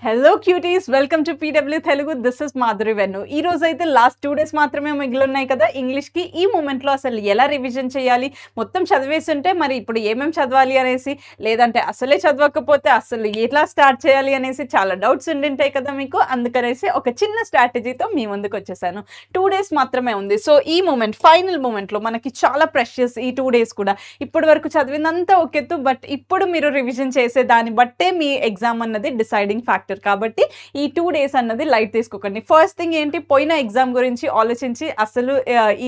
Hello cuties, welcome to PW Telugu. This is Madhuri వెన్ను. ఈ రోజు అయితే లాస్ట్ 2 డేస్ మాత్రమే మిగిలిన్నాయి కదా ఇంగ్లీష్కి. ఈ మూమెంట్లో అసలు ఎలా రివిజన్ చేయాలి, మొత్తం చదివేస్తుంటే మరి ఇప్పుడు ఏమేమి చదవాలి అనేసి, లేదంటే అసలే చదవకపోతే అసలు ఎలా స్టార్ట్ చేయాలి అనేసి చాలా డౌట్స్ ఉండింటాయి కదా మీకు. అందుకనేసి ఒక చిన్న స్ట్రాటజీతో మీ ముందుకు వచ్చేసాను. 2 డేస్ మాత్రమే ఉంది. సో ఈ మూమెంట్, ఫైనల్ మూమెంట్లో మనకి చాలా ప్రెషియస్. ఈ 2 డేస్ కూడా ఇప్పటి వరకు చదివిందంతా ఒకెత్తు, బట్ ఇప్పుడు మీరు రివిజన్ చేసే దాన్ని బట్టే మీ ఎగ్జామ్ అన్నది డిసైడింగ్ ఫ్యాక్టర్. కాబట్టి ఈ 2 డేస్ అన్నది లైట్ తీసుకోకండి. ఫస్ట్ థింగ్ ఏంటి, పోయిన ఎగ్జామ్ గురించి ఆలోచించి అసలు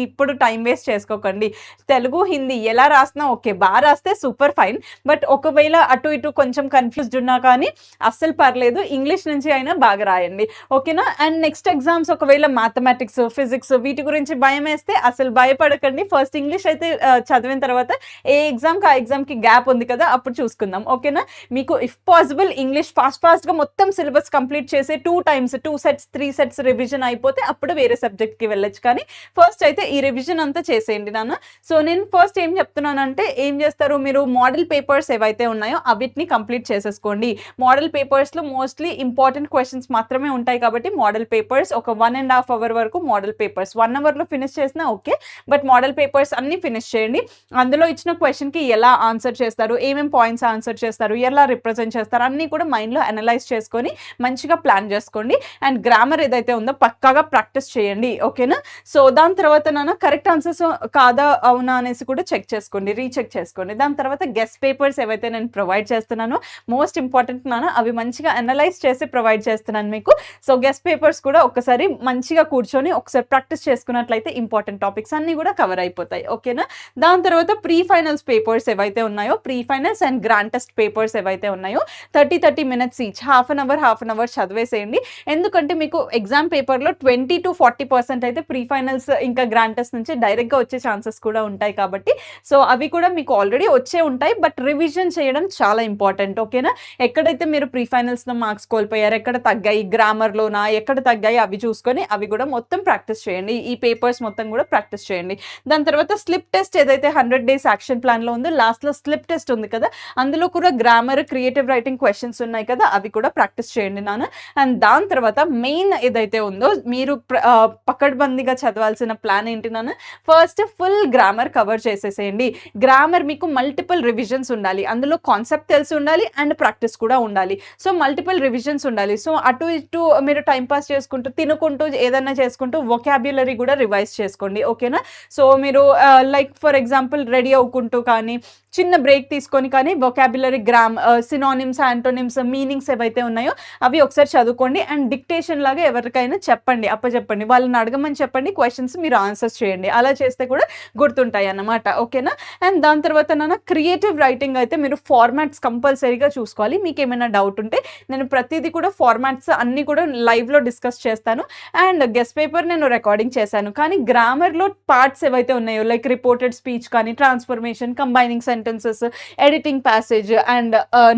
ఇప్పుడు టైం వేస్ట్ చేసుకోకండి. తెలుగు హిందీ ఎలా రాసినా ఓకే, బాగా రాస్తే సూపర్ ఫైన్. బట్ ఒకవేళ అటు ఇటు కొంచెం కన్ఫ్యూజ్డ్ ఉన్నా కానీ అస్సలు పర్లేదు, ఇంగ్లీష్ నుంచి అయినా బాగా రాయండి, ఓకేనా. అండ్ నెక్స్ట్ ఎగ్జామ్స్ ఒకవేళ మ్యాథమెటిక్స్, ఫిజిక్స్ వీటి గురించి భయం వేస్తే అసలు భయపడకండి. ఫస్ట్ ఇంగ్లీష్ అయితే చదివిన తర్వాత ఏ ఎగ్జామ్కి ఆ ఎగ్జామ్కి గ్యాప్ ఉంది కదా, అప్పుడు చూసుకుందాం, ఓకేనా. మీకు ఇఫ్ పాసిబుల్ ఇంగ్లీష్ ఫాస్ట్గా మొత్తం సిలబస్ కంప్లీట్ చేసి 2 times 2 sets 3 sets రివిజన్ అయిపోతే అప్పుడు వేరే సబ్జెక్ట్కి వెళ్ళొచ్చు. కానీ ఫస్ట్ అయితే ఈ రివిజన్ అంతా చేసేయండి నాన్న. సో నేను ఫస్ట్ ఏం చెప్తున్నానంటే, ఏం చేస్తారు మీరు, మోడల్ పేపర్స్ ఏవైతే ఉన్నాయో అవిటిని కంప్లీట్ చేసేసుకోండి. మోడల్ పేపర్స్లో మోస్ట్లీ ఇంపార్టెంట్ క్వశ్చన్స్ మాత్రమే ఉంటాయి కాబట్టి మోడల్ పేపర్స్ ఒక 1.5 hour వరకు మోడల్ పేపర్స్ 1 hourలో ఫినిష్ చేసినా ఓకే, బట్ మోడల్ పేపర్స్ అన్ని ఫినిష్ చేయండి. అందులో ఇచ్చిన క్వశ్చన్కి ఎలా ఆన్సర్ చేస్తారు, ఏమేమి పాయింట్స్ ఆన్సర్ చేస్తారు, ఎలా రిప్రజెంట్ చేస్తారు అన్నీ కూడా మైండ్లో అనలైజ్ చేసుకొని మంచిగా ప్లాన్ చేసుకోండి. అండ్ గ్రామర్ ఏదైతే ఉందో పక్కాగా ప్రాక్టీస్ చేయండి, ఓకేనా. సో దాని తర్వాత నాన్న కరెక్ట్ ఆన్సర్స్ కాదా అవునా అనేసి కూడా చెక్ చేసుకోండి, రీచెక్ చేసుకోండి. దాని తర్వాత గెస్ట్ పేపర్స్ ఏవైతే నేను ప్రొవైడ్ చేస్తున్నానో మోస్ట్ ఇంపార్టెంట్ నాన్న, అవి మంచిగా అనలైజ్ చేసి ప్రొవైడ్ చేస్తున్నాను మీకు. సో గెస్ట్ పేపర్స్ కూడా ఒకసారి మంచిగా కూర్చొని ఒకసారి ప్రాక్టీస్ చేసుకున్నట్లయితే ఇంపార్టెంట్ టాపిక్స్ అన్నీ కూడా కవర్ అయిపోతాయి, ఓకేనా. దాని తర్వాత ప్రీ ఫైనల్స్ పేపర్స్ ఏవైతే ఉన్నాయో, pre finals and grand test papers ఏవైతే ఉన్నాయో 30 minutes each, half an hour చదివేసేయండి. ఎందుకంటే మీకు ఎగ్జామ్ పేపర్లో 20 to 40% అయితే ప్రీ ఫైనల్స్ ఇంకా గ్రాండ్ టెస్ట్ నుంచి డైరెక్ట్గా వచ్చే ఛాన్సెస్ కూడా ఉంటాయి కాబట్టి, సో అవి కూడా మీకు ఆల్రెడీ వచ్చే ఉంటాయి. బట్ రివిజన్ చేయడం చాలా ఇంపార్టెంట్, ఓకేనా. ఎక్కడైతే మీరు ప్రీ ఫైనల్స్లో మార్క్స్ కోల్పోయారు, ఎక్కడ తగ్గాయి, గ్రామర్లోనా ఎక్కడ తగ్గాయి అవి చూసుకొని అవి కూడా మొత్తం ప్రాక్టీస్ చేయండి. ఈ పేపర్స్ మొత్తం కూడా ప్రాక్టీస్ చేయండి. దాని తర్వాత స్లిప్ టెస్ట్ ఏదైతే 100 days యాక్షన్ ప్లాన్లో ఉందో లాస్ట్లో స్లిప్ టెస్ట్ ఉంది కదా, అందులో కూడా గ్రామర్, క్రియేటివ్ రైటింగ్ క్వశ్చన్స్ ఉన్నాయి కదా, అవి కూడా ప్రాక్టీస్ చేయండి నాన్న. అండ్ దాని తర్వాత మెయిన్ ఏదైతే ఉందో మీరు పకడ్బందీగా చదవాల్సిన ప్లాన్ ఏంటి నాన్న, ఫస్ట్ ఫుల్ గ్రామర్ కవర్ చేసేసేయండి. గ్రామర్ మీకు మల్టిపుల్ రివిజన్స్ ఉండాలి, అందులో కాన్సెప్ట్ తెలిసి ఉండాలి అండ్ ప్రాక్టీస్ కూడా ఉండాలి. సో మల్టిపుల్ రివిజన్స్ ఉండాలి. సో అటు ఇటు మీరు టైంపాస్ చేసుకుంటూ తినుకుంటూ ఏదైనా చేసుకుంటూ వొకాబ్యులరీ కూడా రివైజ్ చేసుకోండి, ఓకేనా. సో మీరు లైక్ ఫర్ ఎగ్జాంపుల్ రెడీ అవ్వుకుంటూ కానీ చిన్న బ్రేక్ తీసుకొని కానీ వొకాబ్యులరీ, సినానిమ్స్, యాంటోనిమ్స్, మీనింగ్స్ ఏవైతే ఉన్నాయో అవి ఒకసారి చదువుకోండి. అండ్ డిక్టేషన్ లాగా ఎవరికైనా చెప్పండి, అప్పచెప్పండి, వాళ్ళని అడగమని చెప్పండి, క్వశ్చన్స్ మీరు ఆన్సర్స్ చేయండి. అలా చేస్తే కూడా గుర్తుంటాయి అన్నమాట, ఓకేనా. అండ్ దాని తర్వాత నాన్న క్రియేటివ్ రైటింగ్ అయితే మీరు ఫార్మాట్స్ కంపల్సరీగా చూసుకోవాలి. మీకు ఏమైనా డౌట్ ఉంటే నేను ప్రతిదీ కూడా ఫార్మాట్స్ అన్నీ కూడా లైవ్లో డిస్కస్ చేస్తాను. అండ్ గెస్ట్ పేపర్ నేను రికార్డింగ్ చేశాను, కానీ గ్రామర్లో పార్ట్స్ ఏవైతే ఉన్నాయో లైక్ రిపోర్టెడ్ స్పీచ్ కానీ, transformation, combining sentences, editing passage and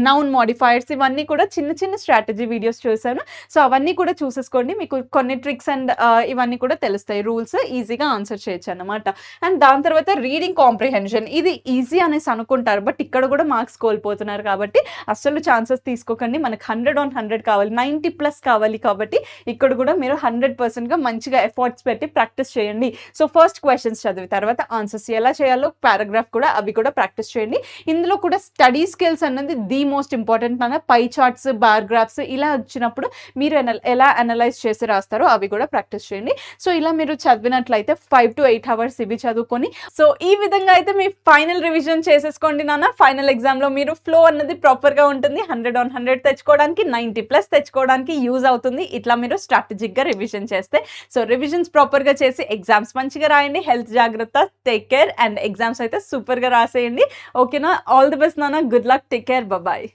noun modifiers, ఇవన్నీ కూడా చిన్న చిన్న స్ట్రాటజీ వీడియోస్ చూసాను. సో అవన్నీ కూడా చూసేసుకోండి, మీకు కొన్ని ట్రిక్స్ అండ్ ఇవన్నీ కూడా తెలుస్తాయి, రూల్స్ ఈజీగా ఆన్సర్ చేయొచ్చు అన్నమాట. అండ్ దాని తర్వాత రీడింగ్ కాంప్రిహెన్షన్, ఇది ఈజీ అనేసి అనుకుంటారు, బట్ ఇక్కడ కూడా మార్క్స్ కోల్పోతున్నారు కాబట్టి అస్సలు ఛాన్సెస్ తీసుకోకండి. మనకు 100/100 కావాలి, 90+ కావాలి కాబట్టి ఇక్కడ కూడా మీరు 100%గా మంచిగా ఎఫర్ట్స్ పెట్టి ప్రాక్టీస్ చేయండి. సో ఫస్ట్ క్వశ్చన్స్ చదివి తర్వాత ఆన్సర్స్ ఎలా చేయాలో పారాగ్రాఫ్ కూడా అవి కూడా ప్రాక్టీస్ చేయండి. ఇందులో కూడా స్టడీ స్కిల్స్ అన్నది ది మోస్ట్ ఇంపార్టెంట్. మన పై చార్ట్స్, బార్ గ్రాఫ్స్ ఇలా వచ్చినప్పుడు మీరు ఎలా అనలైజ్ చేసి రాస్తారో అవి కూడా ప్రాక్టీస్ చేయండి. సో ఇలా మీరు చదివినట్లయితే 5 to 8 hours ఇవి చదువుకొని, సో ఈ విధంగా అయితే మీ ఫైనల్ రివిజన్ చేసేసుకోండి నాన్న. ఫైనల్ ఎగ్జామ్లో మీరు ఫ్లో అన్నది ప్రాపర్గా ఉంటుంది. 100/100 తెచ్చుకోవడానికి, 90+ తెచ్చుకోవడానికి యూజ్ అవుతుంది ఇట్లా మీరు స్ట్రాటజిక్గా రివిజన్ చేస్తే. సో రివిజన్స్ ప్రాపర్గా చేసి ఎగ్జామ్స్ మంచిగా రాయండి. హెల్త్ జాగ్రత్త, టేక్ కేర్, అండ్ ఎగ్జామ్స్ అయితే సూపర్గా రాసేయండి, ఓకేనా. ఆల్ ది బెస్ట్ నాన్న, good luck, take care, bye.